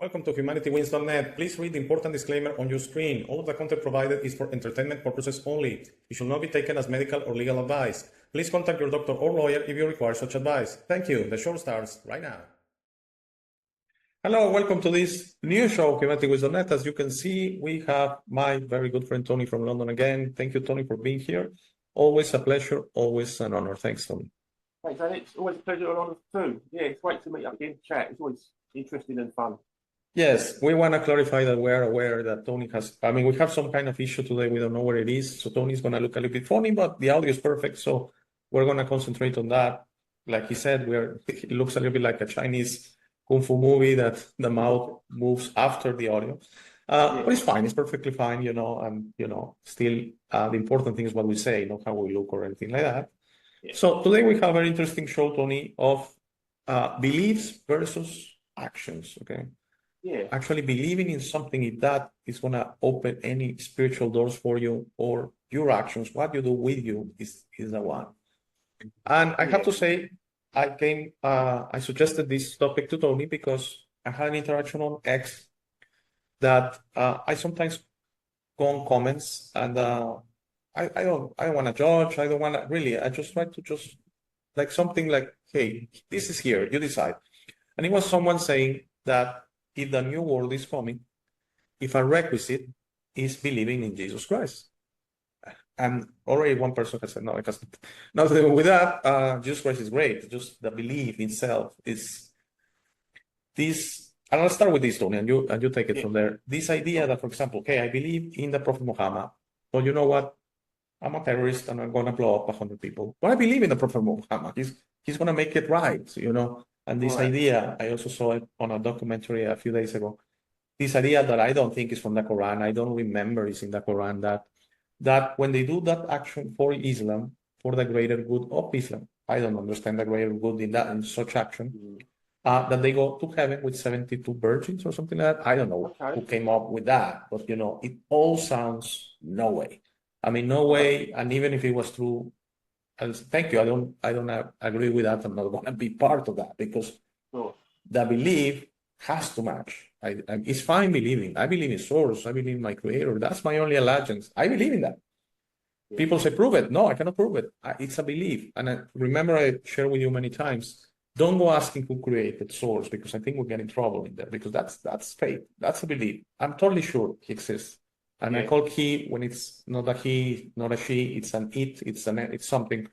Welcome to HumanityWins.net. Please read the important disclaimer on your screen. All of the content provided is for entertainment purposes only. It should not be taken as medical or legal advice. Please contact your doctor or lawyer if you require such advice. Thank you. The show starts right now. Hello, welcome to this new show, HumanityWins.net. As you can see, we have my very good friend Tony from London again. Thank you, Tony, for being here. Always a pleasure, always an honor. Thanks, Tony. Thanks, and it's always a pleasure and honor too. Yeah, it's great to meet up again, chat. It's always interesting and fun. Yes, we want to clarify that we're aware that Tony has, we have some kind of issue today. We don't know where it is. So Tony's going to look a little bit funny, but the audio is perfect. So we're going to concentrate on that. Like he said, it looks a little bit like a Chinese Kung Fu movie that the mouth moves after the audio. But it's fine. It's perfectly fine, and, still the important thing is what we say, not how we look or anything like that. Yeah. So today we have an interesting show, Tony, of beliefs versus actions, okay? Yeah. Actually believing in something, if that is going to open any spiritual doors for you, or your actions, what you do with you is the one. And I have to say, I suggested this topic to Tony because I had an interaction on X that I sometimes go on comments, and I don't want to judge. I don't want to really. I just try to like something like, hey, this is here. You decide. And it was someone saying that if the new world is coming, if a requisite is believing in Jesus Christ. And already one person has said, no, it has nothing to do with that. Jesus Christ is great. Just the belief itself is this. And I'll start with this, Tony, and you take it from there. This idea that, for example, okay, I believe in the Prophet Muhammad, but you know what? I'm a terrorist and I'm going to blow up 100 people. But I believe in the Prophet Muhammad. He's going to make it right, And this idea, I also saw it on a documentary a few days ago. This idea that I don't think is from the Quran, I don't remember is in the Quran, that when they do that action for Islam, for the greater good of Islam, I don't understand the greater good in such action, that they go to heaven with 72 virgins or something like that. I don't know who came up with that, but it all sounds no way. No way. And even if it was true, thank you. I don't agree with that. I'm not going to be part of that because the belief has to match. It's fine believing. I believe in source. I believe in my creator. That's my only allegiance. I believe in that. People say, prove it. No, I cannot prove it. It's a belief. And remember, I shared with you many times, don't go asking who created source, because I think we'll get in trouble in there, because that's faith. That's a belief. I'm totally sure he exists. And I call he when it's not a he, not a she, it's an it, it's something.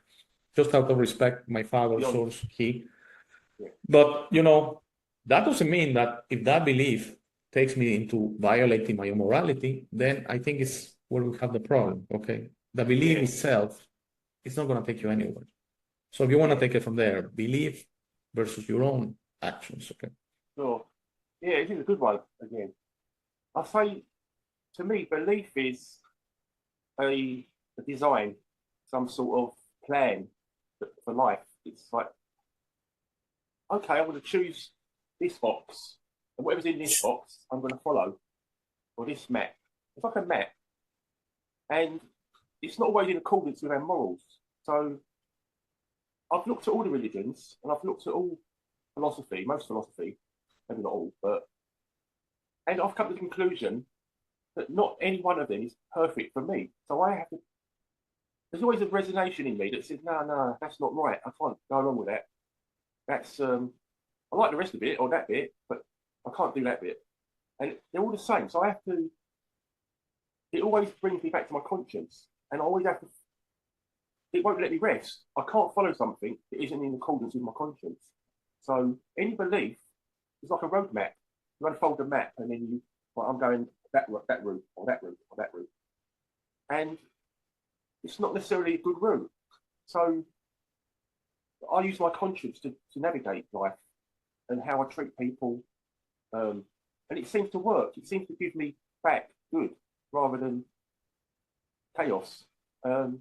Just out of respect, my father, source, he. But, that doesn't mean that if that belief takes me into violating my own morality, then I think it's where we have the problem, okay? The belief itself is not going to take you anywhere. So if you want to take it from there, belief versus your own actions, okay? Sure. Yeah, it is a good one, again. I say, to me, belief is a design, some sort of plan for life. It's like, okay, I'm going to choose this box, and whatever's in this box, I'm going to follow, or this map. It's like a map, and it's not always in accordance with our morals. So I've looked at all the religions, and I've looked at all philosophy, most philosophy, maybe not all, and I've come to the conclusion that not any one of them is perfect for me. So there's always a resignation in me that says, no, that's not right. I can't go along with that. That's, I like the rest of it, or that bit, but I can't do that bit. And they're all the same. So it always brings me back to my conscience. And I always have to, it won't let me rest. I can't follow something that isn't in accordance with my conscience. So any belief is like a roadmap. You unfold a map, and then I'm going that route, or that route, or that route. And it's not necessarily a good route. So I use my conscience to navigate life and how I treat people. And it seems to work. It seems to give me back good rather than chaos. The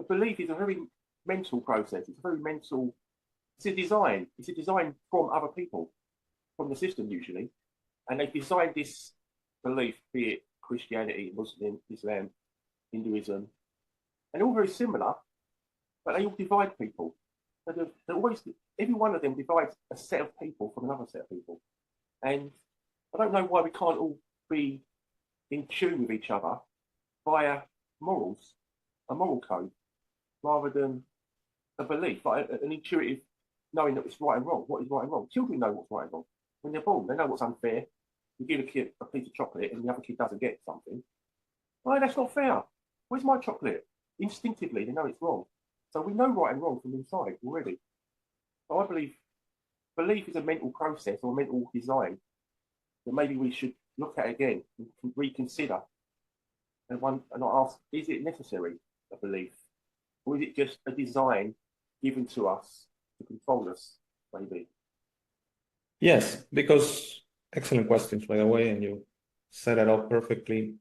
belief is a very mental process. It's a very mental, it's a design. It's a design from other people, from the system usually. And they've designed this belief, be it Christianity, Muslim, Islam, Hinduism, and all very similar, but they all divide people. They're always, every one of them divides a set of people from another set of people. And I don't know why we can't all be in tune with each other via morals, a moral code, rather than a belief, like an intuitive knowing that it's right and wrong. What is right and wrong? Children know what's right and wrong. When they're born, they know what's unfair. You give a kid a piece of chocolate and the other kid doesn't get something. Oh, that's not fair. Where's my chocolate? Instinctively, they know it's wrong. So we know right and wrong from inside already. So I belief is a mental process or a mental design that maybe we should look at again and reconsider and ask, is it necessary, a belief? Or is it just a design given to us to control us, maybe? Yes, because excellent questions, by the way, and you set it up perfectly.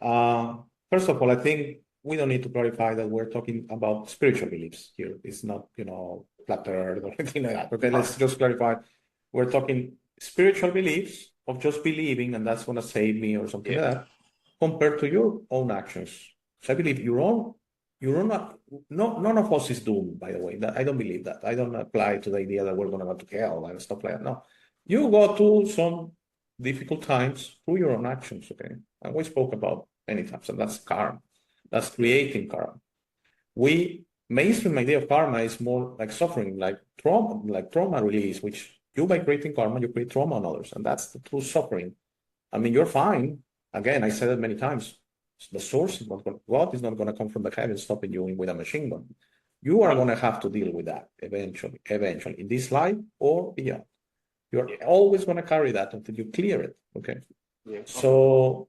First of all, I think we don't need to clarify that we're talking about spiritual beliefs here. It's not, flat earth or anything like that. Okay, let's just clarify. We're talking spiritual beliefs of just believing, and that's going to save me or something like that, compared to your own actions. So I believe you're not, no, none of us is doomed, by the way. I don't believe that. I don't apply to the idea that we're going to go to hell and stuff like that. No, you go through some difficult times through your own actions, okay? And we spoke about many times, and that's karma. That's creating karma. Mainstream idea of karma is more like suffering, like trauma release, which you, by creating karma, you create trauma on others, and that's the true suffering. I mean, you're fine. Again, I said it many times. The source is not going, God is not going to come from the heavens stopping you with a machine gun. You are going to have to deal with that eventually, in this life or beyond. You're always going to carry that until you clear it. Okay. Yeah. So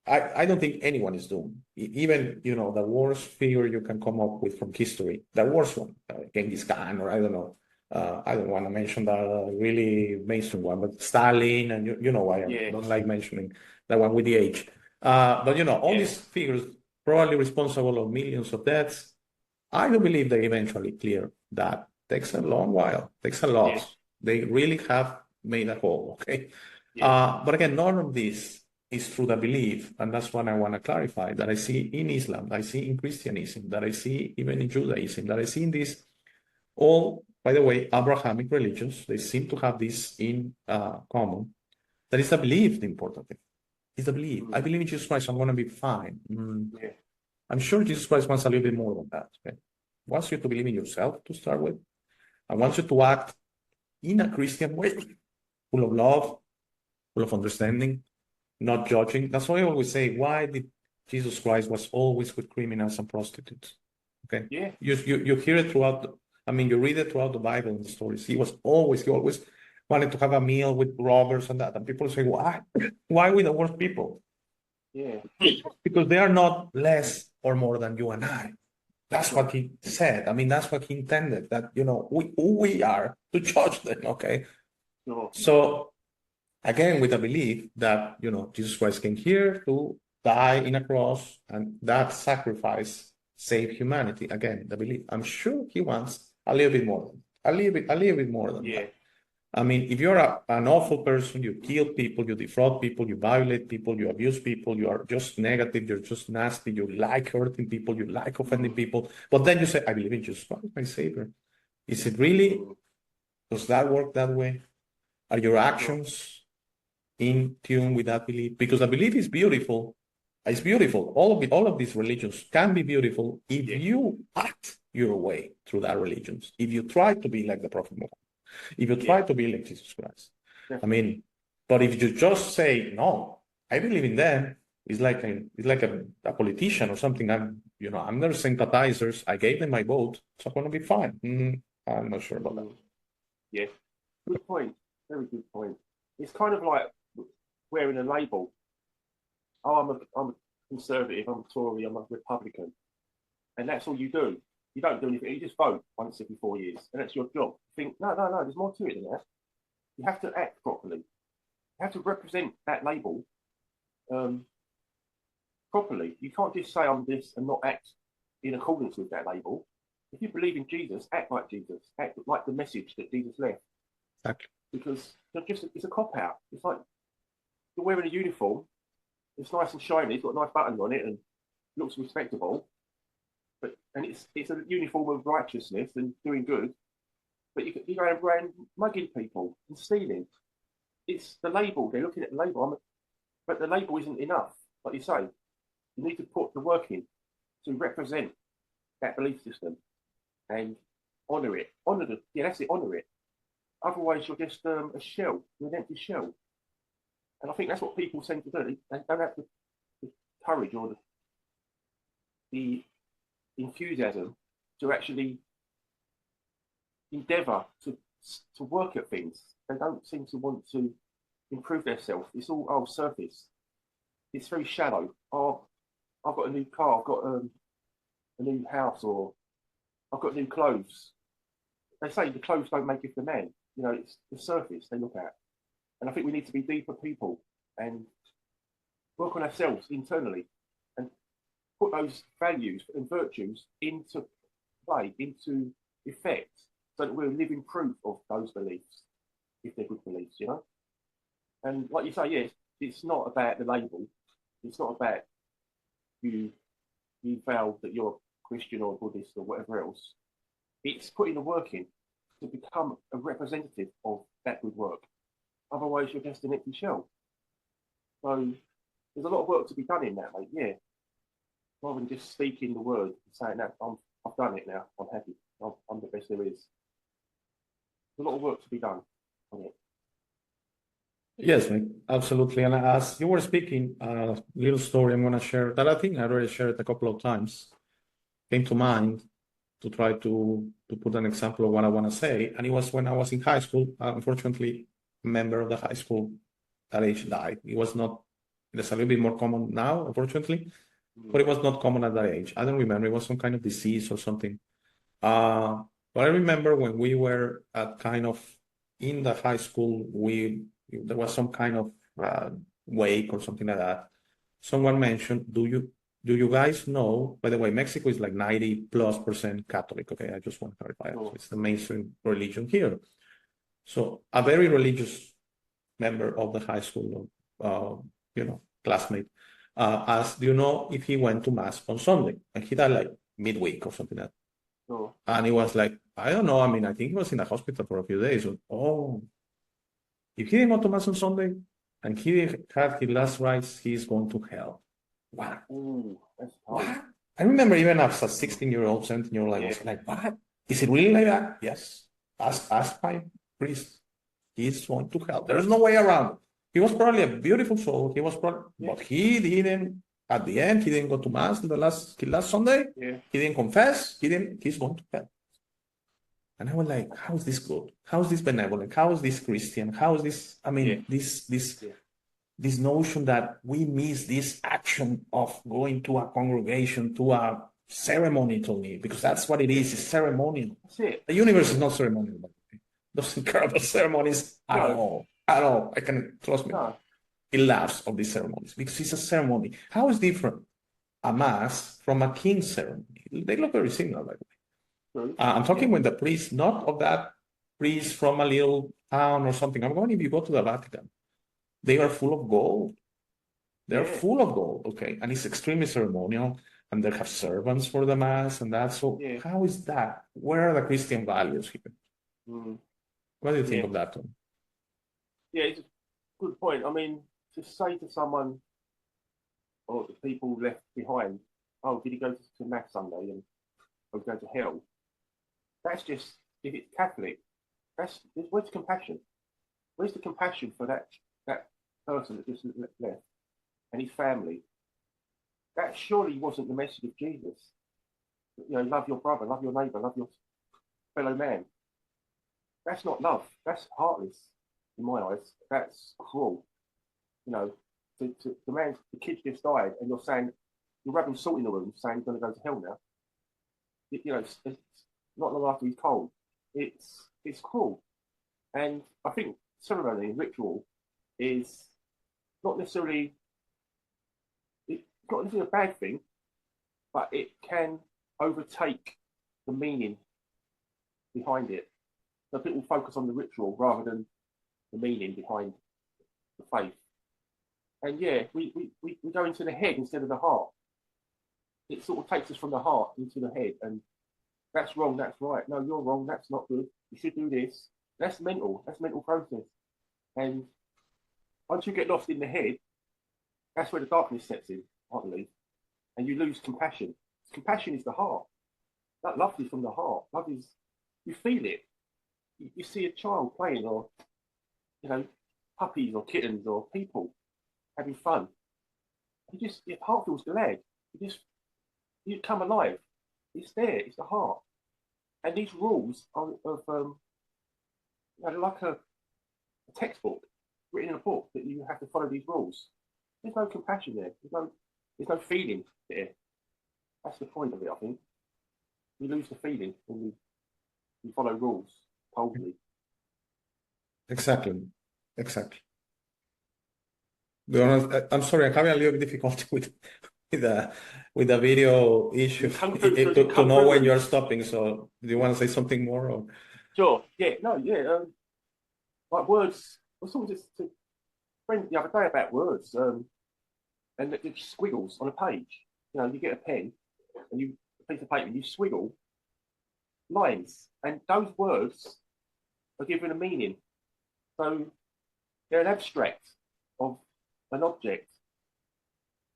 I don't think anyone is doomed. Even, the worst figure you can come up with from history, the worst one, Genghis Khan, or I don't know. I don't want to mention the really mainstream one, but Stalin, and you know why I don't like mentioning that one with the age. But all these figures probably responsible of millions of deaths. I do believe they eventually clear that. Takes a long while. Takes a lot. They really have made a hole. Okay. But again, none of this is through the belief, and that's what I want to clarify, that I see in Islam, I see in Christianism, that I see even in Judaism, that I see in this all, by the way, Abrahamic religions. They seem to have this in common. That is the belief, the important thing. It's the belief. I believe in Jesus Christ, I'm going to be fine. I'm sure Jesus Christ wants a little bit more than that. Okay? Wants you to believe in yourself to start with. I want you to act in a Christian way, full of love, full of understanding, not judging. That's why I always say, why did Jesus Christ was always with criminals and prostitutes? Okay. Yeah. You hear it throughout. You read it throughout the Bible and the stories. He always wanted to have a meal with robbers and that. And people say, why? Why with the worst people? Yeah. Because they are not less or more than you and I. That's what he said. That's what he intended, that, we are to judge them, okay? Sure. So, again, with the belief that, Jesus Christ came here to die in a cross, and that sacrifice saved humanity. Again, the belief. I'm sure he wants a little bit more than that. If you're an awful person, you kill people, you defraud people, you violate people, you abuse people, you are just negative, you're just nasty, you like hurting people, you like offending people, but then you say, I believe in Jesus Christ, my Savior. Is it really? Does that work that way? Are your actions in tune with that belief? Because the belief is beautiful. It's beautiful. All of these religions can be beautiful if you act your way through that religions. If you try to be like the Prophet Muhammad. If you try to be like Jesus Christ. But if you just say, no, I believe in them, it's like a politician or something. I'm their sympathizers. I gave them my vote, so I'm going to be fine. I'm not sure about that. Yeah, good point. Very good point. It's kind of like wearing a label. Oh, I'm a conservative, I'm a Tory, I'm a Republican. And that's all you do. You don't do anything. You just vote once every 4 years, and that's your job. You think, no, there's more to it than that. You have to act properly. You have to represent that label properly. You can't just say I'm this and not act in accordance with that label. If you believe in Jesus, act like Jesus. Act like the message that Jesus left. Exactly. Because it's a cop out. It's like you're wearing a uniform. It's nice and shiny. It's got nice buttons on it and looks respectable. And it's a uniform of righteousness and doing good, but you're going around mugging people and stealing. it's the label. They're looking at the label, but the label isn't enough. Like you say, you need to put the work in to represent that belief system and honour it. That's it, honour it. Otherwise, you're just a shell, you're an empty shell. And I think that's what people tend to do. They don't have the courage or the enthusiasm to actually endeavour to work at things. They don't seem to want to improve themselves. It's all surface. It's very shallow. Oh, I've got a new car. I've got a new house, or I've got new clothes. They say the clothes don't make you the man. You know, it's the surface they look at. And I think we need to be deeper people and work on ourselves internally and put those values and virtues into play, into effect, so that we're living proof of those beliefs, if they're good beliefs, you know? And like you say, yes, it's not about the label. It's not about you vow that you're Christian or Buddhist or whatever else. It's putting the work in to become a representative of that good work. Otherwise, you're just an empty shell. So there's a lot of work to be done in that, mate. Yeah. Rather than just speaking the word and saying that I've done it now. I'm happy. I'm the best there is. There's a lot of work to be done on it. Yes, mate, absolutely. And as you were speaking, a little story I'm going to share that I think I already shared a couple of times came to mind to try to put an example of what I want to say. And it was when I was in high school. Unfortunately, a member of the high school that age died. It was not, it's a little bit more common now, unfortunately, but it was not common at that age. I don't remember. It was some kind of disease or something. But I remember when we were at kind of in the high school, there was some kind of wake or something like that. Someone mentioned, do you guys know, by the way, Mexico is like 90+% Catholic. Okay, I just want to clarify. Sure. It's the mainstream religion here. So a very religious member of the high school, classmate, asked, do you know if he went to mass on Sunday? And he died like midweek or something like that. Sure. And he was like, I don't know. I mean, I think he was in the hospital for a few days. If he didn't go to mass on Sunday and he had his last rites, he's going to hell. What? Ooh, that's What? hard. I remember even as a 16-year-old, 17-year-old, I was like, what? Is it really like that? Yes. Ask my priest. He's going to hell. There's no way around it. He was probably a beautiful soul. But he didn't, at the end, he didn't go to mass his last Sunday. Yeah. He didn't confess. He's going to hell. And I was like, how is this good? How is this benevolent? How is this Christian? How is this, this notion that we miss this action of going to a congregation, to a ceremony, to me, because that's what it is. It's ceremonial. That's it. The universe is not ceremonial, but it doesn't care about ceremonies at all. At all. I can trust me. No. It laughs of these ceremonies because it's a ceremony. How is different a mass from a king's ceremony? They look very similar, by the way. I'm talking with the priest, not of that priest from a little town or something. I'm going, if you go to the Vatican, they are full of gold. They're full of gold, okay? And it's extremely ceremonial, and they have servants for the mass and that. So how is that? Where are the Christian values here? What do you think of that, Tom? Yeah, it's a good point. I mean, to say to someone or the people left behind, oh, did he go to mass Sunday and or go to hell? That's just, if it's Catholic, where's compassion? Where's the compassion for that person that just left and his family? That surely wasn't the message of Jesus. You know, love your brother, love your neighbour, love your fellow man. That's not love. That's heartless in my eyes. That's cruel. You know, the kid just died, and you're saying, you're rubbing salt in the wound, saying he's going to go to hell now. You know, it's not long after he's cold. It's cruel. And I think ceremony and ritual is not necessarily a bad thing, but it can overtake the meaning behind it. So people focus on the ritual rather than the meaning behind the faith. And we go into the head instead of the heart. It sort of takes us from the heart into the head, and that's wrong, that's right. No, you're wrong, that's not good. You should do this. That's mental process. And once you get lost in the head, that's where the darkness sets in, I believe, and you lose compassion. Compassion is the heart. That love is from the heart. Love is, you feel it. You see a child playing, or puppies or kittens or people having fun. Your heart feels glad. You come alive. It's there. It's the heart. And these rules are like a textbook written in a book that you have to follow these rules. There's no compassion there. There's no feeling there. That's the point of it, I think. You lose the feeling when you follow rules coldly. Exactly. Be honest, I'm sorry, I'm having a little difficulty with the video issue to know when you're stopping. So, do you want to say something more? Or? Sure. Yeah. No. Yeah. Like words. I was talking to a friend the other day about words. And the squiggles on a page. You get a pen and a piece of paper, and you swiggle lines, and those words are given a meaning. So they're an abstract of an object.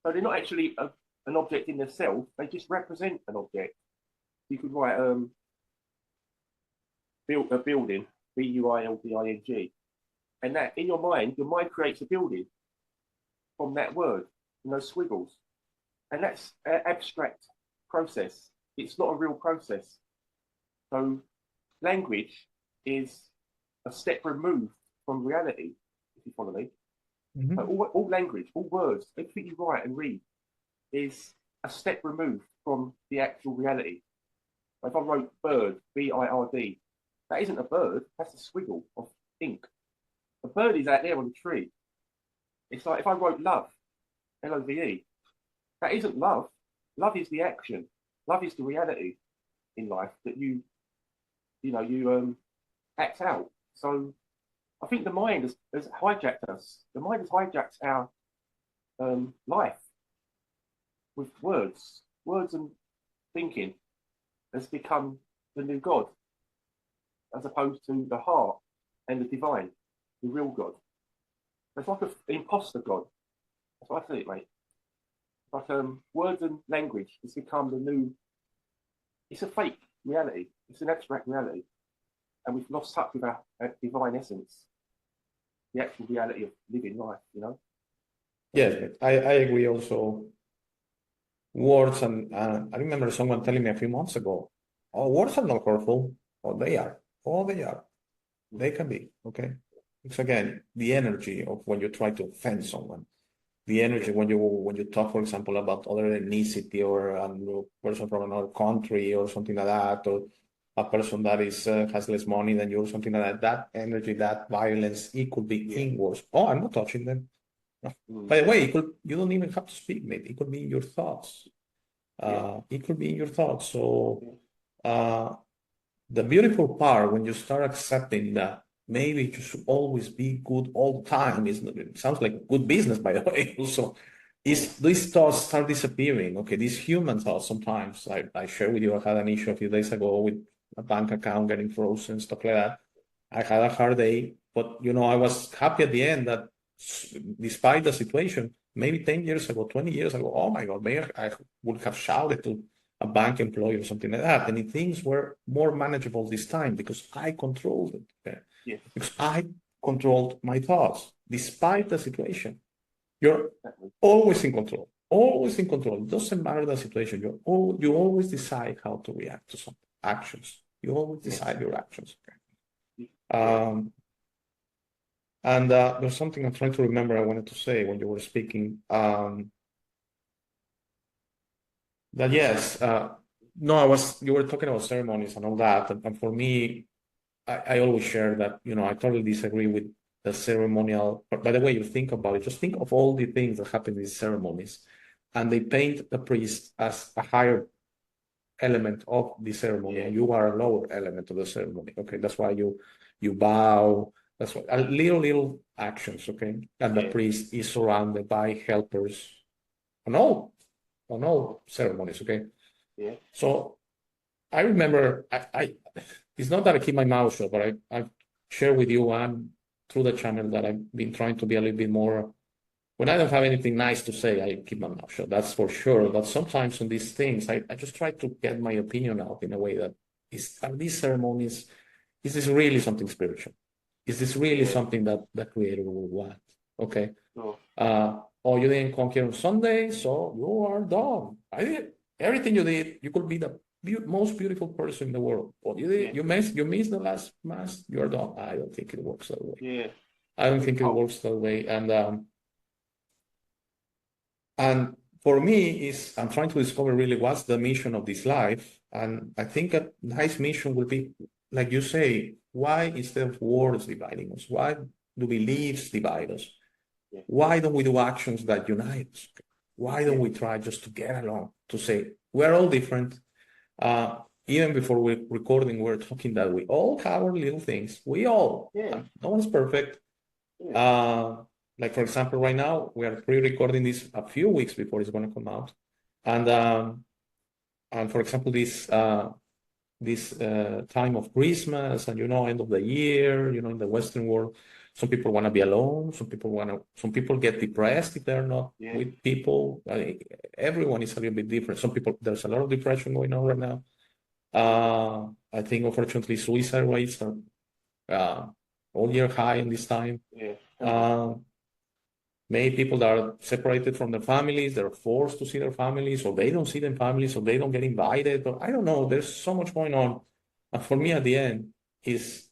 So they're not actually an object in themselves. They just represent an object. You could write build a building, building, and that in your mind creates a building from that word, those squiggles, and that's an abstract process. It's not a real process. So language is a step removed from reality, if you follow me. Mm-hmm. All language, all words, everything you write and read is a step removed from the actual reality. If I wrote bird, B-I-R-D, that isn't a bird, that's a squiggle of ink. A bird is out there on the tree. It's like if I wrote love, L-O-V-E, that isn't love. Love is the action. Love is the reality in life that you act out. So I think the mind has hijacked us. The mind has hijacked our life with words. Words and thinking has become the new God, as opposed to the heart and the divine, the real God. It's like an imposter God. That's what I see it, mate. Like words and language has become the new. It's a fake reality. It's an abstract reality, and we've lost touch with our divine essence, the actual reality of living life. Yes, I agree. Also, words and I remember someone telling me a few months ago, "Oh, words are not hurtful. Oh, they are. Oh, they are. They can be. Okay." It's again the energy of when you try to offend someone. The energy when you talk, for example, about other ethnicity or a person from another country or something like that, or a person that is has less money than you or something like that. That energy, that violence, it could be inwards. Oh, I'm not touching them. No. By the way, you don't even have to speak, mate. It could be in your thoughts. It could be in your thoughts. So the beautiful part when you start accepting that maybe you should always be good all the time. It sounds like good business, by the way. Also, these thoughts start disappearing. Okay, these human thoughts sometimes. I shared with you, I had an issue a few days ago with a bank account getting frozen, stuff like that. I had a hard day, but I was happy at the end that despite the situation, maybe 10 years ago, 20 years ago, oh my God, maybe I would have shouted to a bank employee or something like that. And things were more manageable this time because I controlled it. Okay? Yes. Because I controlled my thoughts despite the situation. You're always in control. Always in control. It doesn't matter the situation. You always decide how to react to some actions. You always decide your actions. Okay? And there's something I'm trying to remember I wanted to say when you were speaking. That yes, no, you were talking about ceremonies and all that. And for me, I always share that, I totally disagree with the ceremonial. But by the way, you think about it, just think of all the things that happen in these ceremonies. And they paint the priest as a higher element of the ceremony, and you are a lower element of the ceremony. Okay, that's why you bow. That's why little actions. Okay, and the priest is surrounded by helpers on all ceremonies. Okay, so I remember I it's not that I keep my mouth shut, but I share with you one through the channel that I've been trying to be a little bit more. When I don't have anything nice to say, I keep my mouth shut. That's for sure. But sometimes on these things, I just try to get my opinion out in a way that are these ceremonies, is this really something spiritual? Is this really something that the Creator will want? Okay. Sure. Oh, you didn't come here on Sunday, so you are done. I did everything you did. You could be the most beautiful person in the world. But you did, you missed the last mass. You are done. I don't think it works that way. Yeah. I don't think it works that way. And for me, I'm trying to discover really what's the mission of this life. And I think a nice mission will be, like you say, why instead of words dividing us? Why do beliefs divide us? Yeah. Why don't we do actions that unite us? Why don't we try just to get along, to say, we're all different. Even before we're recording, we're talking that we all have our little things. We all, no one's perfect. Yeah. Like for example, right now we are pre-recording this a few weeks before it's going to come out, and for example, this time of Christmas and end of the year, in the Western world, some people want to be alone. Some people get depressed if they're not with people. Everyone is a little bit different. Some people, there's a lot of depression going on right now. I think unfortunately suicide rates are all year high in this time. Yeah. Many people that are separated from their families, they're forced to see their families, or they don't see their families, or they don't get invited. Or I don't know. There's so much going on. And for me, at the end, is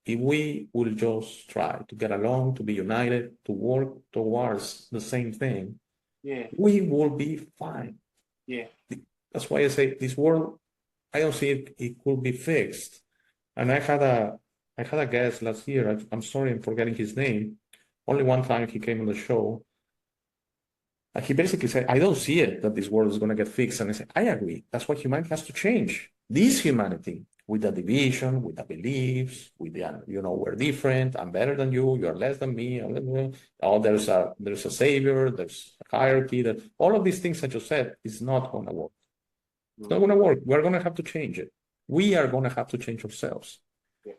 if we will just try to get along, to be united, to work towards the same thing, we will be fine. Yeah. That's why I say this world, I don't see it could be fixed. And I had a guest last year. I'm sorry, I'm forgetting his name. Only one time he came on the show. And he basically said, I don't see it that this world is going to get fixed. And I said, I agree. That's why humanity has to change. This humanity, with the division, with the beliefs, with the, we're different. I'm better than you. You're less than me. Oh, there's a savior. There's a hierarchy. That all of these things I just said is not going to work. It's not going to work. We're going to have to change it. We are going to have to change ourselves.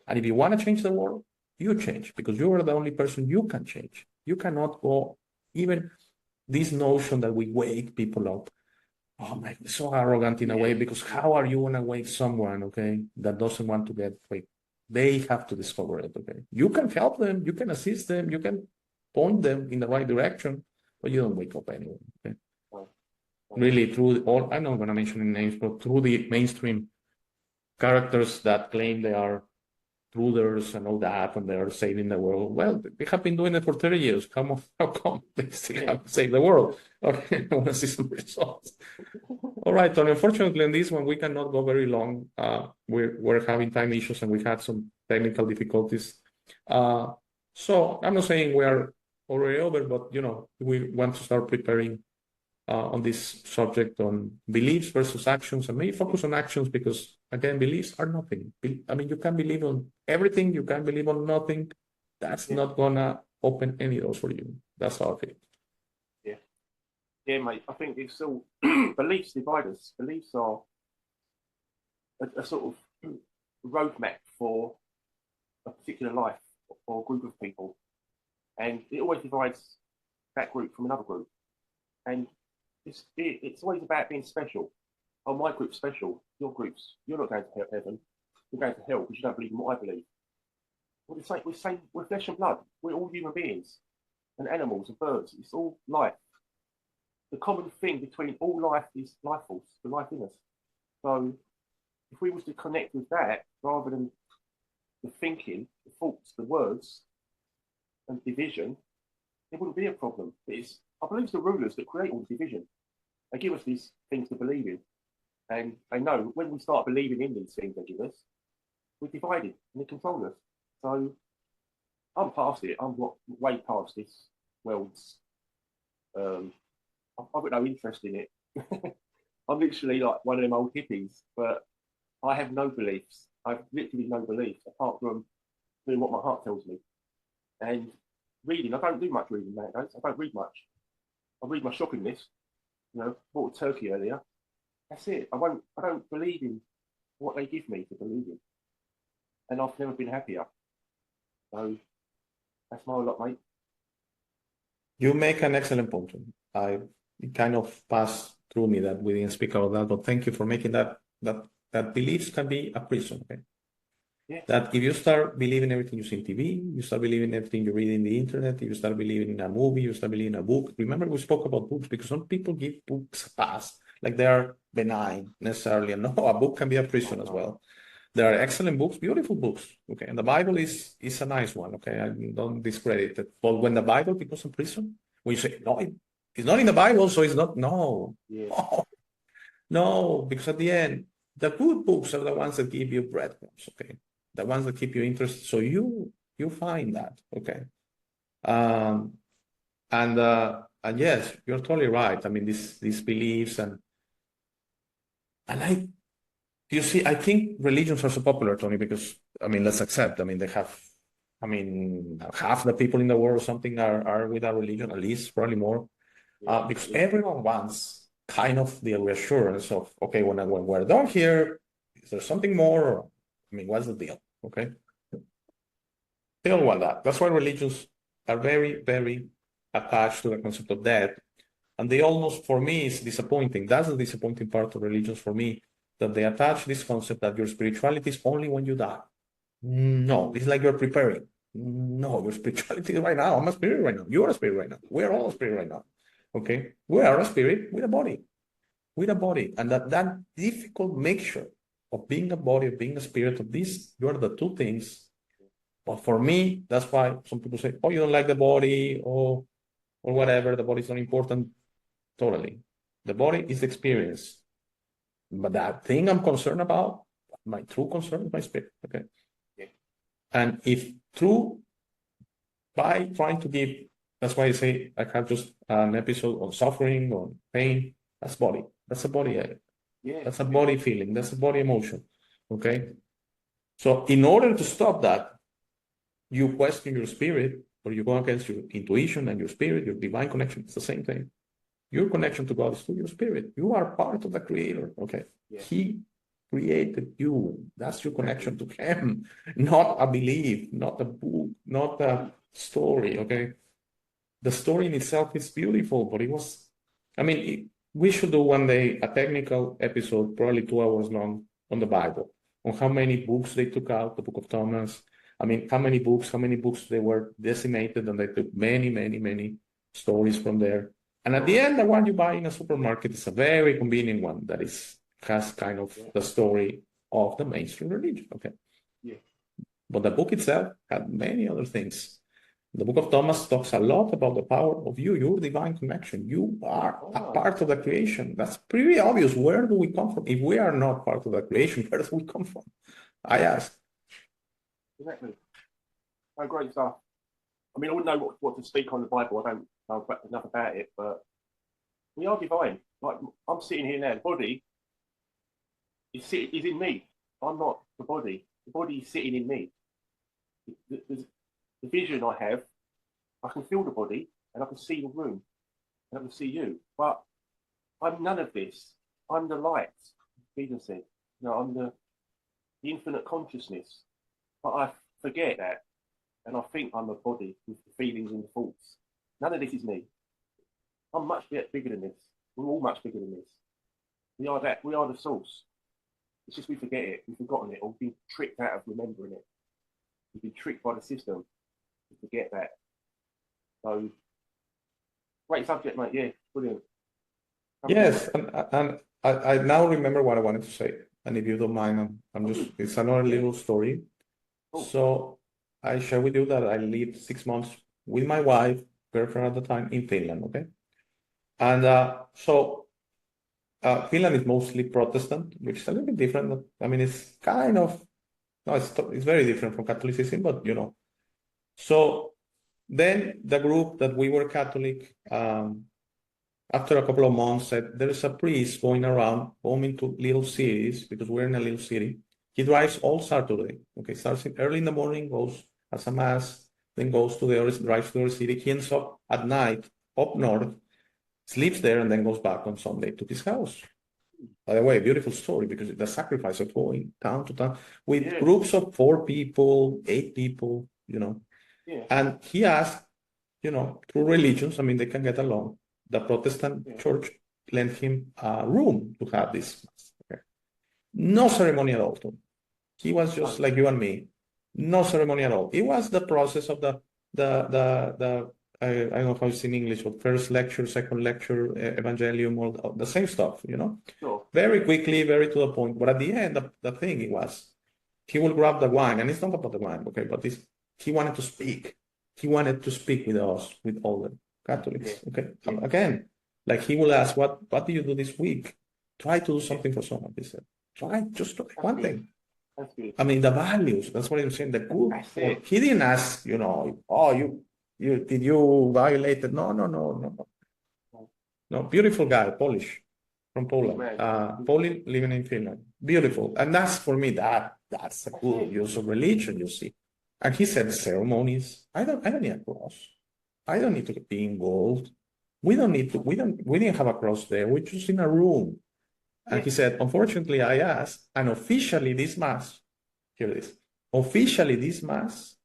And if you want to change the world, you change, because you are the only person you can change. You cannot go, even this notion that we wake people up. Oh my, so arrogant in a way, because how are you going to wake someone, okay, that doesn't want to get waked? They have to discover it, okay? You can help them, you can assist them, you can point them in the right direction, but you don't wake up anyone, okay? Really, through all, I'm not going to mention any names, but through the mainstream characters that claim they are rulers and all that, and they are saving the world. Well, they have been doing it for 30 years. How come they still have to save the world? Okay, I want to see some results. All right, Tony. Unfortunately, in this one, we cannot go very long. We're having time issues, and we had some technical difficulties. So I'm not saying we are already over, but we want to start preparing on this subject on beliefs versus actions, and maybe focus on actions, because again, beliefs are nothing. I mean, you can believe on everything, you can believe on nothing. That's not gonna open any doors for you. That's how I think. Yeah, mate. I think it's all beliefs divide us. Beliefs are a sort of roadmap for a particular life or a group of people, and it always divides that group from another group. And it's always about being special. Oh, my group's special. Your group's, you're not going to heaven. You're going to hell because you don't believe in what I believe. We're flesh and blood. We're all human beings and animals and birds. It's all life. The common thing between all life is life force, the life in us. So if we was to connect with that rather than the thinking, the thoughts, the words, and division, it wouldn't be a problem. I believe it's the rulers that create all the division. They give us these things to believe in. And they know when we start believing in these things they give us, we're divided and they control us. So I'm past it. I'm way past this world's. I've got no interest in it. I'm literally like one of them old hippies, but I have no beliefs. I've literally no beliefs apart from doing what my heart tells me. And reading, I don't do much reading nowadays. I don't read much. I read my shopping list. Bought a turkey earlier. That's it. I don't believe in what they give me to believe in. And I've never been happier. So That's my lot, mate. You make an excellent point. It kind of passed through me that we didn't speak about that, but thank you for making that beliefs can be a prison. Okay. Yeah. That if you start believing everything you see on TV, you start believing everything you read in the internet, you start believing in a movie, you start believing in a book. Remember, we spoke about books because some people give books a pass, like they are benign necessarily. And no, a book can be a prison as well. There are excellent books, beautiful books. Okay, and the Bible is a nice one. Okay, I don't discredit it. But when the Bible becomes a prison, when you say no, it's not in the Bible, so it's not. No, Yeah. no, because at the end, the good books are the ones that give you breadcrumbs. Okay, the ones that keep you interested. So you find that. Okay, um, and yes, you're totally right. I mean, these beliefs and I. You see, I think religions are so popular, Tony, because I mean, let's accept. I mean, they have. I mean, half the people in the world or something are with a religion, at least, probably more, because everyone wants kind of the reassurance of, okay, when we're done here, is there something more? I mean, what's the deal? Okay, they don't want that. That's why religions are very, very attached to the concept of death, and they almost, for me, is disappointing. That's the disappointing part of religions for me, that they attach this concept that your spirituality is only when you die. No, it's like you're preparing. No, your spirituality is right now. I'm a spirit right now. You are a spirit right now. We're all a spirit right now. Okay? We are a spirit with a body. With a body. And that difficult mixture of being a body, of being a spirit, of these, you are the two things. But for me, that's why some people say, oh, you don't like the body or whatever, the body is not important. Totally. The body is the experience. But that thing I'm concerned about, my true concern is my spirit. Okay. Yeah. And if true, by trying to give, that's why I say I have just an episode on suffering, on pain, that's body. That's a body. Yeah. That's a body feeling. That's a body emotion. Okay. So in order to stop that, you question your spirit or you go against your intuition and your spirit, your divine connection. It's the same thing. Your connection to God is through your spirit. You are part of the Creator. Okay. Yeah. He created you. That's your connection to Him, not a belief, not a book, not a story. Okay. The story in itself is beautiful, but it was, I mean, we should do one day a technical episode, probably 2 hours long, on the Bible, on how many books they took out, the Book of Thomas. I mean, how many books they were decimated, and they took many, many, many stories from there. And at the end, the one you buy in a supermarket is a very convenient one that has kind of the story of the mainstream religion. Okay. Yeah. But the book itself had many other things. The Book of Thomas talks a lot about the power of you, your divine connection. You are a part of the creation. That's pretty obvious. Where do we come from? If we are not part of the creation, where do we come from? I ask. Exactly. Oh, great stuff. I mean, I wouldn't know what to speak on the Bible. I don't know enough about it, but we are divine. Like, I'm sitting here now. The body is in me. I'm not the body. The body is sitting in me. The vision I have, I can feel the body and I can see the room and I can see you. But I'm none of this. I'm the light, Jesus said. I'm the infinite consciousness. But I forget that. And I think I'm a body with the feelings and the thoughts. None of this is me. I'm much bigger than this. We're all much bigger than this. We are that. We are the source. It's just we forget it. We've forgotten it, or we've been tricked out of remembering it. We've been tricked by the system to forget that. So, great subject, mate. Yeah, brilliant. Yes, and I now remember what I wanted to say. And if you don't mind, it's another little story. Cool. So I share with you that I lived 6 months with my wife, girlfriend at the time, in Finland, okay? And Finland is mostly Protestant, which is a little bit different. I mean, it's kind of, no, it's very different from Catholicism, but So then the group that we were Catholic, after a couple of months, said there's a priest going around, going to little cities, because we're in a little city. He drives all Saturday. Okay, starts early in the morning, goes as a mass, then goes to the other, drives to the other city. He ends up at night up north, sleeps there, and then goes back on Sunday to his house. By the way, beautiful story, because the sacrifice of going town to town with groups of 4 people, 8 people, Yeah. And he asked, through religions, I mean, they can get along. The Protestant Yeah. church lent him a room to have this mass. Okay. No ceremony at all. He was just like you and me. No ceremony at all. It was the process of the I don't know how it's in English, but first lecture, second lecture, evangelium, all the same stuff, Sure. very quickly, very to the point. But at the end, the thing it was, he will grab the wine, and it's not about the wine, okay, but he wanted to speak. He wanted to speak with us, with all the Catholics, okay? Yeah. Again, like he will ask, what do you do this week? Try to do something for someone, he said. Try one good. thing. That's good. I mean, the values, that's what I'm saying, the good. That's it. He didn't ask, oh, you did you violate it? No. No, beautiful guy, Polish, from Poland. Polish living in Finland. Beautiful. And that's for me, that's a good use of religion, you see. And he said ceremonies. I don't need a cross. I don't need to be involved. We didn't have a cross there. We're just in a room. And he said, unfortunately, I asked, and officially this mass, here it is, officially this mass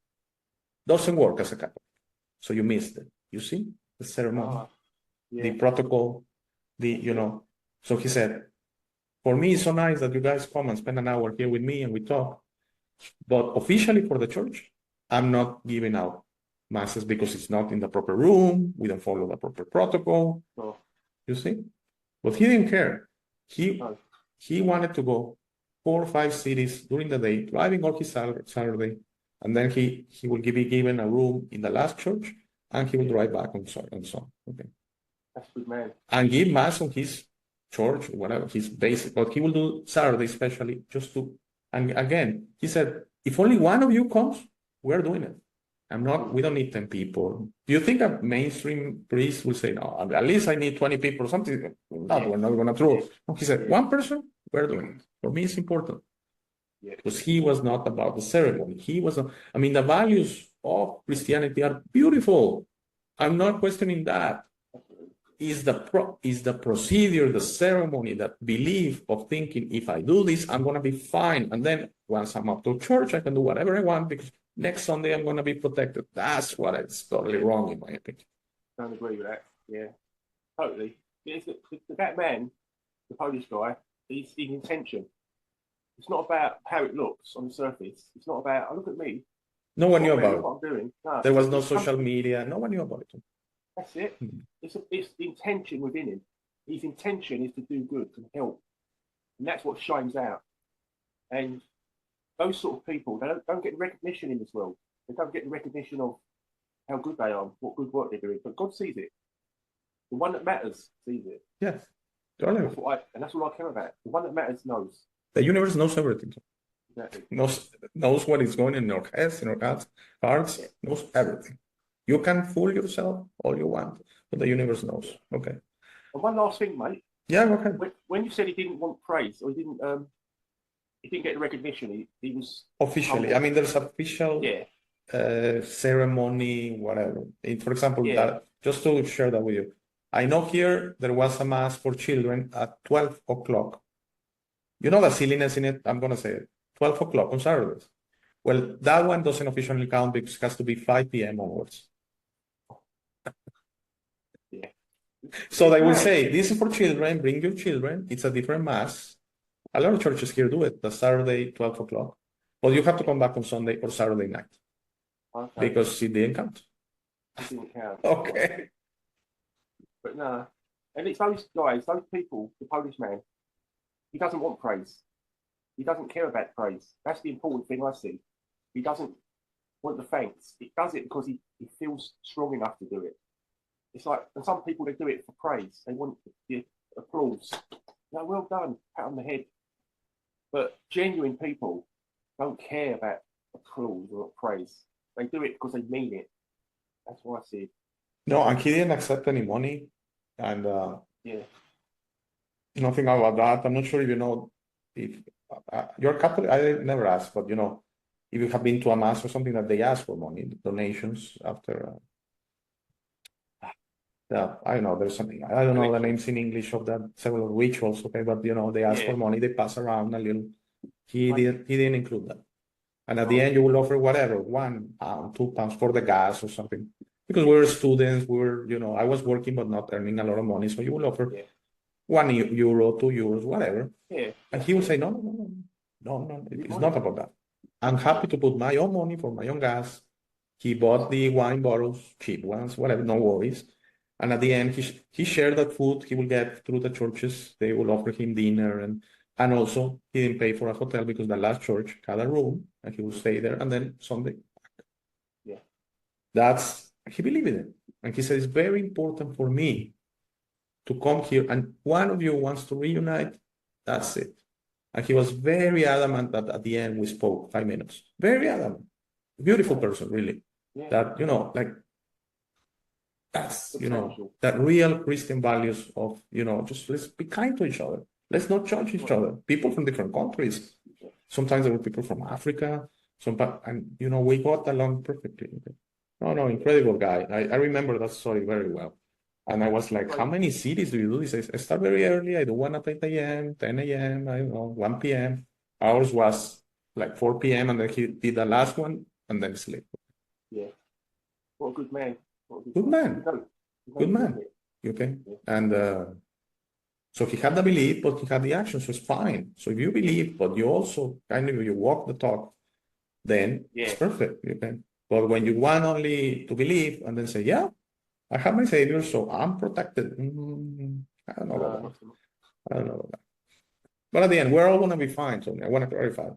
doesn't work as a Catholic. So you missed it. You see the ceremony, the protocol, So he said, for me, it's so nice that you guys come and spend an hour here with me and we talk. But officially for the church, I'm not giving out masses because it's not in the proper room. We don't follow the proper protocol. Oh. You see? But he didn't care. He wanted to go 4 or 5 cities during the day, driving all his Saturday, and then he will be given a room in the last church, and he will drive back and so on. Okay. That's good, man. And give mass on his church, whatever his basic, but he will do Saturday especially just to. And again, he said, if only one of you comes, we're doing it. We don't need 10 people. Do you think a mainstream priest will say, no, at least I need 20 people or something? No, we're not going to throw. No, he said, one person, we're doing it. For me, it's important. Because he was not about the ceremony. The values of Christianity are beautiful. I'm not questioning that. Is the procedure, the ceremony, that belief of thinking, if I do this, I'm going to be fine. And then once I'm up to church, I can do whatever I want because next Sunday I'm going to be protected. That's what is totally wrong in my opinion. I don't agree with that. Yeah, totally. That man, the Polish guy, he's in intention. It's not about how it looks on the surface. It's not about, look at me. No one knew about it. What I'm doing. No, there was no social media. No one knew about it. That's it. It's the intention within him. His intention is to do good and help. And that's what shines out. And those sort of people, they don't get recognition in this world. They don't get the recognition of how good they are, what good work they're doing. But God sees it. The one that matters sees it. Yes. Totally. And that's what I care about. The one that matters knows. The universe knows everything. Exactly. Knows what is going in your heads, in your hearts, knows everything. You can fool yourself all you want, but the universe knows. Okay. And one last thing, mate. Yeah, go ahead. When you said he didn't want praise, or he didn't get the recognition, he was officially. humble. There's official ceremony, whatever. For example, just to share that with you, I know here there was a mass for children at 12 o'clock. You know the silliness in it? I'm going to say it. 12 o'clock on Saturdays. Well, that one doesn't officially count because it has to be 5 p.m. onwards. So they will say, this is for children, bring your children. It's a different mass. A lot of churches here do it, the Saturday, 12 o'clock. But you have to come back on Sunday or Saturday night. Okay. Because it didn't count. It didn't count. Okay. But no. And it's those guys, those people, the Polish man, he doesn't want praise. He doesn't care about praise. That's the important thing I see. He doesn't want the thanks. He does it because he feels strong enough to do it. It's like, and some people, they do it for praise. They want the applause. Well done, pat on the head. But genuine people don't care about applause or praise. They do it because they mean it. That's what I see. No, and he didn't accept any money. And nothing about that. I'm not sure if you know, if you're Catholic, I never asked, but if you have been to a mass or something that they ask for money, donations after. I don't know, there's something, I don't know the names in English of that several rituals, okay, but they ask for money, they pass around a little. He didn't include that. And at the end, you will offer whatever, £1, £2 for the gas or something. Because we were students, I was working but not earning a lot of money. So you will offer €1, €2, whatever. Yeah. And he will say, no, it's not about that. I'm happy to put my own money for my own gas. He bought the wine bottles, cheap ones, whatever, no worries. And at the end, he shared that food he will get through the churches. They will offer him dinner. And also, he didn't pay for a hotel because the last church had a room and he would stay there. And then Sunday. Yeah. He believed in it. And he said, it's very important for me to come here. And one of you wants to reunite, that's it. And he was very adamant that at the end we spoke 5 minutes. Very adamant. Beautiful person, really. Yeah. That, that's, that real Christian values of, just let's be kind to each other. Let's not judge each other. People from different countries. Sometimes there were people from Africa. And we got along perfectly. No, incredible guy. I remember that story very well. And I was like, how many cities do you do? He says, I start very early. I do one at 8 a.m., 10 a.m., I don't know, 1 p.m. Ours was like 4 p.m. and then he did the last one and then sleep. Yeah. What a good man. Good man. Good man. Okay. And so he had the belief, but he had the action, so it's fine. So if you believe, but you also you walk the talk, then it's perfect. Okay. But when you want only to believe and then say, yeah, I have my Savior, so I'm protected. I don't know about that. But at the end, we're all going to be fine. So I want to clarify.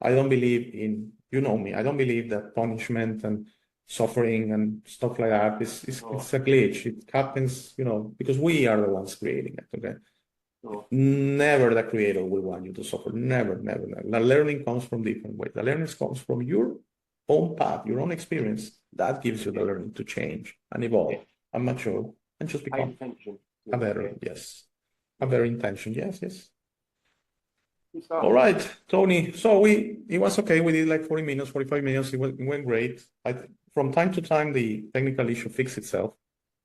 I don't believe in, me, I don't believe that punishment and suffering and stuff like that is it's a glitch. It happens, because we are the ones creating it, okay? Never the Creator will want you to suffer. Never. The learning comes from different ways. The learning comes from your own path, your own experience. That gives you the learning to change and evolve and mature and just become a better intention. Yes. All right, Tony. So it was okay. We did like 40 minutes, 45 minutes. It went great. From time to time, the technical issue fixed itself.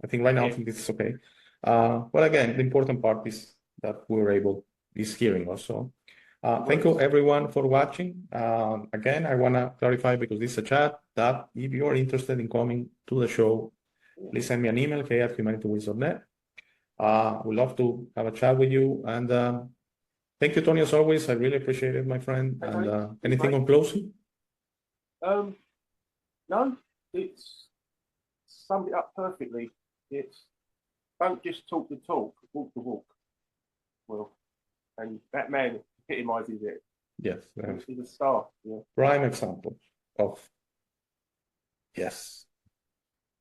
I think right now, I think this is okay. But again, the important part is that is hearing us. So thank you everyone for watching. Again, I want to clarify because this is a chat that if you are interested in coming to the show, please send me an email, k@humanitywisdom.net. We'd love to have a chat with you. And thank you, Tony, as always. I really appreciate it, my friend. And anything on closing? No, it's summed it up perfectly. It's don't just talk the talk, walk the walk. Well, and that man epitomizes it. Yes. He's a star. Yeah. Prime example of, yes.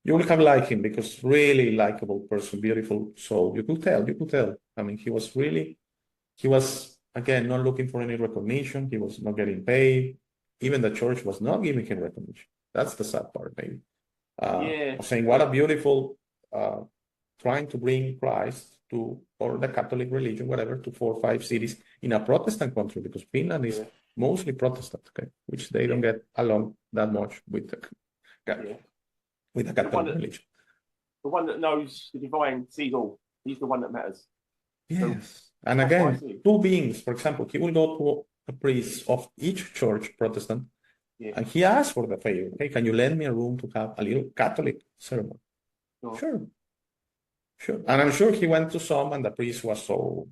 You will have like him because really likable person, beautiful soul. You could tell. I mean, he was, again, not looking for any recognition. He was not getting paid. Even the church was not giving him recognition. That's the sad part, maybe. Saying what a beautiful, trying to bring Christ or the Catholic religion, whatever, to 4 or 5 cities in a Protestant country, because Finland is mostly Protestant, okay, which they don't get along that much with the Catholic religion. The one that knows the divine sees all. He's the one that matters. Yes. So, and again, 2 beings, for example, he will go to a priest of each church, Protestant, and he asks for the favor. Hey, can you lend me a room to have a little Catholic ceremony? Sure. And I'm sure he went to some, and the priest was so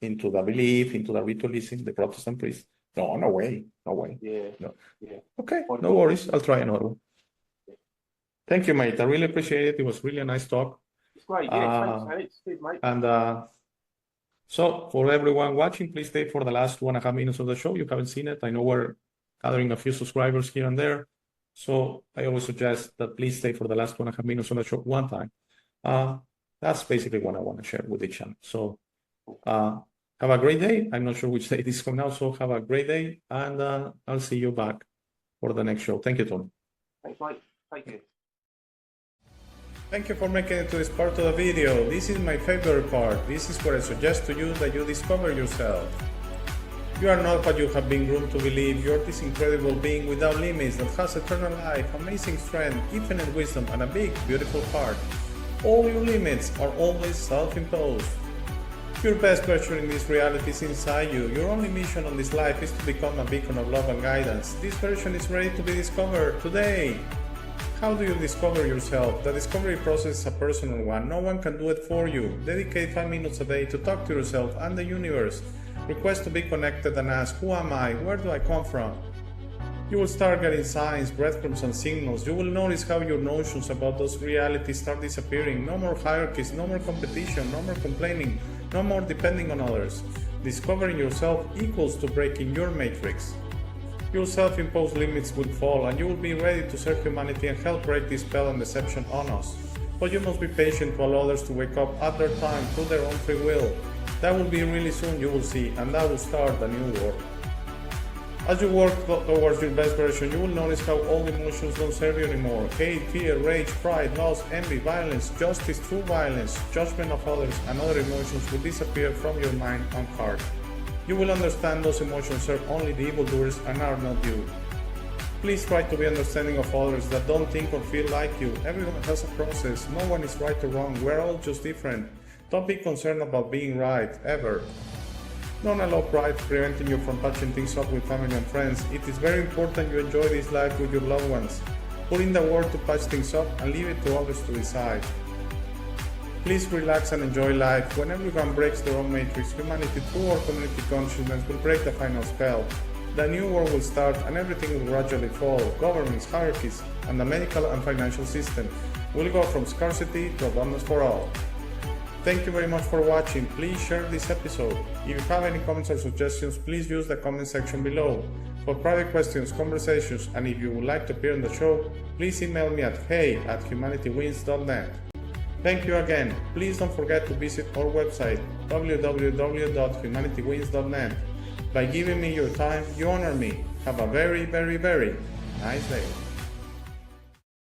into the belief, into the ritualism, the Protestant priest. No way. Yeah. Okay, no worries. I'll try another one. Thank you, mate. I really appreciate it. It was really a nice talk. It's great. Yeah, thanks, mate. And so for everyone watching, please stay for the last 2.5 minutes of the show. You haven't seen it. I know we're gathering a few subscribers here and there. So I always suggest that please stay for the last 2.5 minutes of the show one time. That's basically what I want to share with each channel. So have a great day. I'm not sure which day this is coming out, so have a great day, and I'll see you back for the next show. Thank you, Tony. Thanks, Mike. Thank you. Thank you for making it to this part of the video. This is my favorite part. This is where I suggest to you that you discover yourself. You are not what you have been groomed to believe. You are this incredible being without limits that has eternal life, amazing strength, infinite wisdom, and a big, beautiful heart. All your limits are always self-imposed. Your best version in this reality is inside you. Your only mission on this life is to become a beacon of love and guidance. This version is ready to be discovered today. How do you discover yourself? The discovery process is a personal one. No one can do it for you. Dedicate 5 minutes a day to talk to yourself and the universe. Request to be connected and ask, who am I? Where do I come from? You will start getting signs, breadcrumbs, and signals. You will notice how your notions about those realities start disappearing. No more hierarchies, no more competition, no more complaining, no more depending on others. Discovering yourself equals to breaking your matrix. Your self-imposed limits will fall, and you will be ready to serve humanity and help break this spell and deception on us. But you must be patient to allow others to wake up at their time through their own free will. That will be really soon, you will see, and that will start a new world. As you work towards your best version, you will notice how all emotions don't serve you anymore. Hate, fear, rage, pride, loss, envy, violence, justice, true violence, judgment of others, and other emotions will disappear from your mind and heart. You will understand those emotions serve only the evildoers and are not you. Please try to be understanding of others that don't think or feel like you. Everyone has a process. No one is right or wrong. We're all just different. Don't be concerned about being right, ever. Don't allow pride preventing you from patching things up with family and friends. It is very important you enjoy this life with your loved ones. Put in the work to patch things up and leave it to others to decide. Please relax and enjoy life. When everyone breaks their own matrix, humanity through our community consciousness will break the final spell. The new world will start and everything will gradually fall. Governments, hierarchies, and the medical and financial system will go from scarcity to abundance for all. Thank you very much for watching. Please share this episode. If you have any comments or suggestions, please use the comment section below. For private questions, conversations, and if you would like to appear on the show, please email me at hey@humanitywins.net. Thank you again. Please don't forget to visit our website www.humanitywins.net. By giving me your time, you honor me. Have a very, very, very nice day.